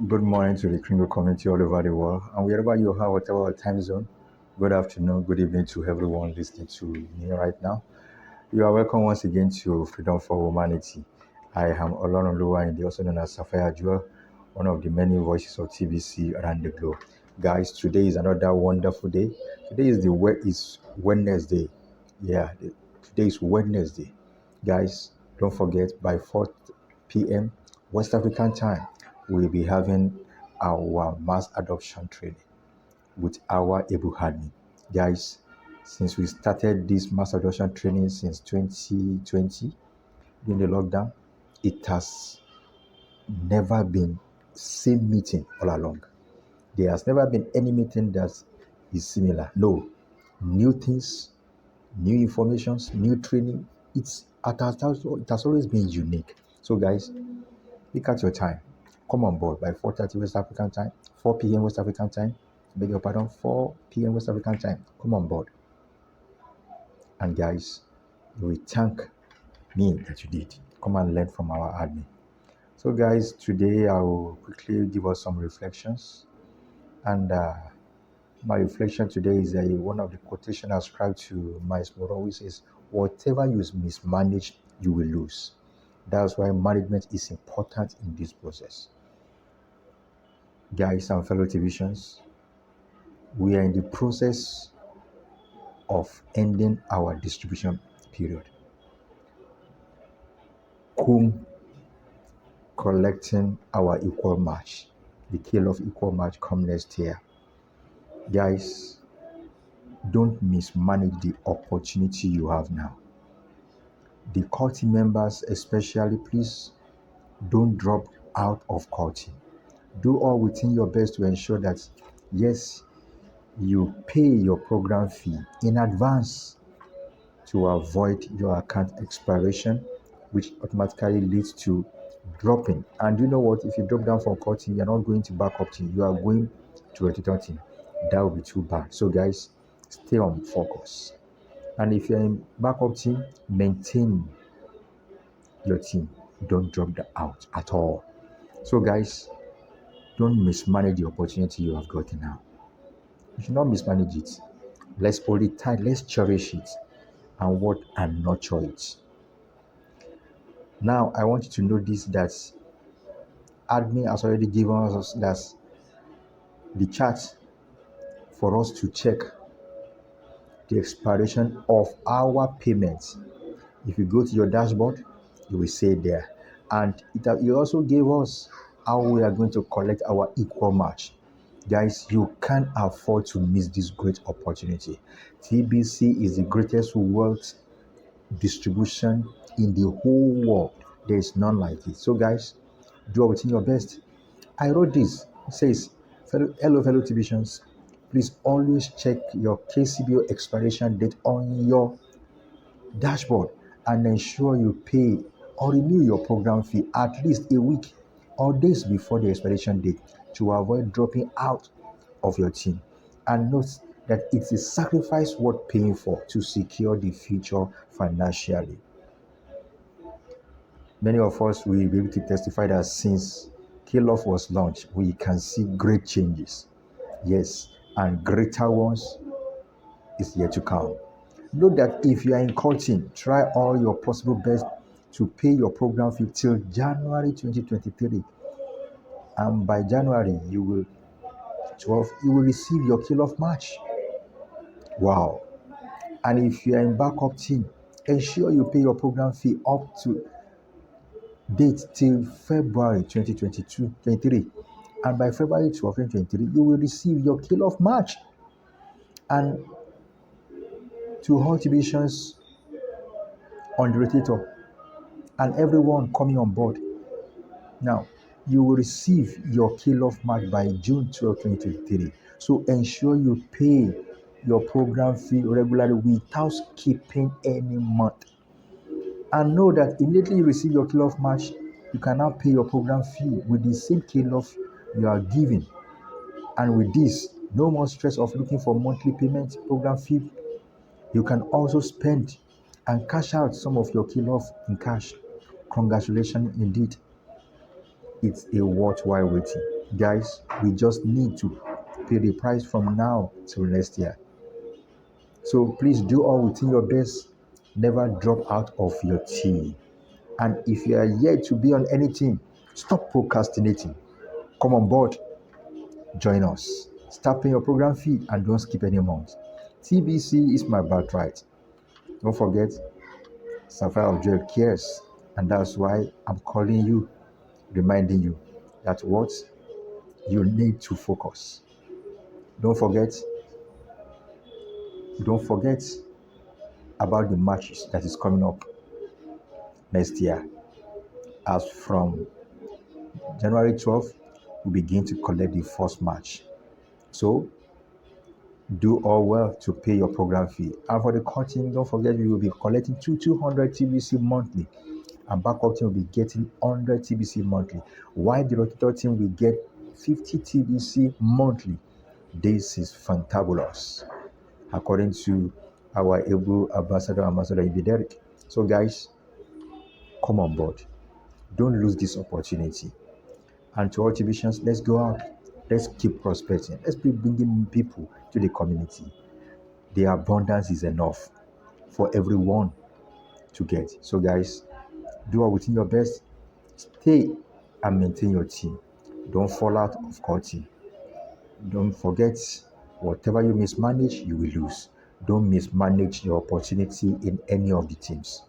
Good morning to the Kringle community all over the world, and wherever you are, whatever time zone, good afternoon, good evening to everyone listening to me right now. You are welcome once again to Freedom for Humanity. I am Olorunluwa, also known as Sapphire Jewel, one of the many voices of TBC around the globe. Guys, today is another wonderful day. Today is Wednesday. Today is Wednesday. Guys, don't forget by 4 p.m. West African time, we'll be having our mass adoption training with our able admin. Guys, since we started this mass adoption training since 2020 during the lockdown, it has never been same meeting all along. There has never been any meeting that is similar. No, new things, new informations, new training. It has always been unique. So guys, look at your time. Come on board by 4:30 West African time, 4 p.m. West African time. Beg your pardon, 4 p.m. West African time. Come on board. And guys, you will thank me that you did. Come and learn from our admin. So guys, today I will quickly give us some reflections. And my reflection today is one of the quotation ascribed to Miles Moreau, which says, whatever you mismanage, you will lose. That's why management is important in this process. Guys and fellow TVisions, we are in the process of ending our distribution period. Collecting our equal match. The kill of equal match come next year. Guys, don't mismanage the opportunity you have now. The cult members especially, please don't drop out of culting. Do all within your best to ensure that, yes, you pay your program fee in advance to avoid your account expiration, which automatically leads to dropping. And you know what? If you drop down from culting, you're not going to backup team, you are going to a tutor team. That would be too bad. So guys, stay on focus. And if you're in backup team, maintain your team. Don't drop that out at all. So guys, don't mismanage the opportunity you have gotten now. You should not mismanage it. Let's hold it tight. Let's cherish it and nurture it. Now, I want you to notice that admin has already given us the chart for us to check the expiration of our payments. If you go to your dashboard, you will see it there. And it also gave us how we are going to collect our equal match. Guys, you can't afford to miss this great opportunity. TBC is the greatest wealth distribution in the whole world. There is none like it. So guys, do everything your best. I wrote this. It says, hello fellow TVisions, please always check your KCBO expiration date on your dashboard and ensure you pay or renew your program fee at least a week or days before the expiration date to avoid dropping out of your team. And note that it's a sacrifice worth paying for to secure the future financially. Many of us will be able to testify that since Kill-Off was launched, we can see great changes. Yes, and greater ones is yet to come. Note that if you are in coaching, try all your possible best to pay your program fee till January 2023. And by January, you will receive your kill-off match. Wow. And if you are in backup team, ensure you pay your program fee up to date till February 2023. And by February 12, 2023, you will receive your kill-off match. And to all divisions on the rotator and everyone coming on board, now you will receive your kill-off match by June 12, 2023. So ensure you pay your program fee regularly without skipping any month. And know that immediately you receive your kill-off match, you can now pay your program fee with the same kill-off you are giving. And with this, no more stress of looking for monthly payment program fee. You can also spend and cash out some of your kill-off in cash. Congratulations indeed. It's a worthwhile waiting. Guys, we just need to pay the price from now till next year. So please do all within your best. Never drop out of your team. And if you are yet to be on anything, stop procrastinating. Come on board, join us. Start paying your program fee and don't skip any month. TBC is my birthright. Don't forget, Sapphire of Joy cares. And that's why I'm calling you, reminding you that what you need to focus. Don't forget, don't forget about the matches that is coming up next year. As from January 12th, we begin to collect the first match. So do all well to pay your program fee. And for the coaching, don't forget we will be collecting 200 TBC monthly. And backup team will be getting 100 TBC monthly. While the rotator team will get 50 TBC monthly. This is fantabulous, according to our able ambassador Ibadan. So guys, come on board. Don't lose this opportunity. And to all TBCans, let's go out. Let's keep prospecting. Let's be bringing people to the community. The abundance is enough for everyone to get. So guys, do all within your best. Stay and maintain your team. Don't fall out of core team. Don't forget, whatever you mismanage, you will lose. Don't mismanage your opportunity in any of the teams.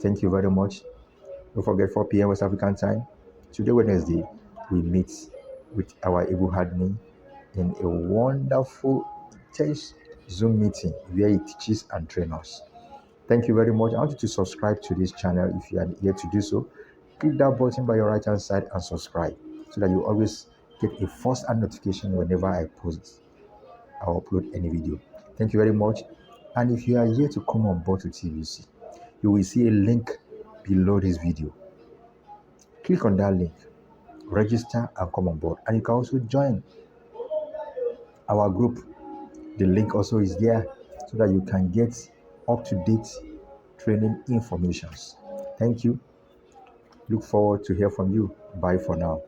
Thank you very much. Don't forget 4 p.m. West African time. Today, Wednesday, we meet with our Able Hadney in a wonderful intense Zoom meeting where he teaches and trains us. Thank you very much. I want you to subscribe to this channel if you are yet to do so. Click that button by your right hand side and subscribe so that you always get a first hand notification whenever I post or upload any video. Thank you very much. And if you are here to come on board to TBC, you will see a link below this video. Click on that link, register and come on board. And you can also join our group. The link also is there so that you can get up-to-date training informations. Thank you. Look forward to hear from you. Bye for now.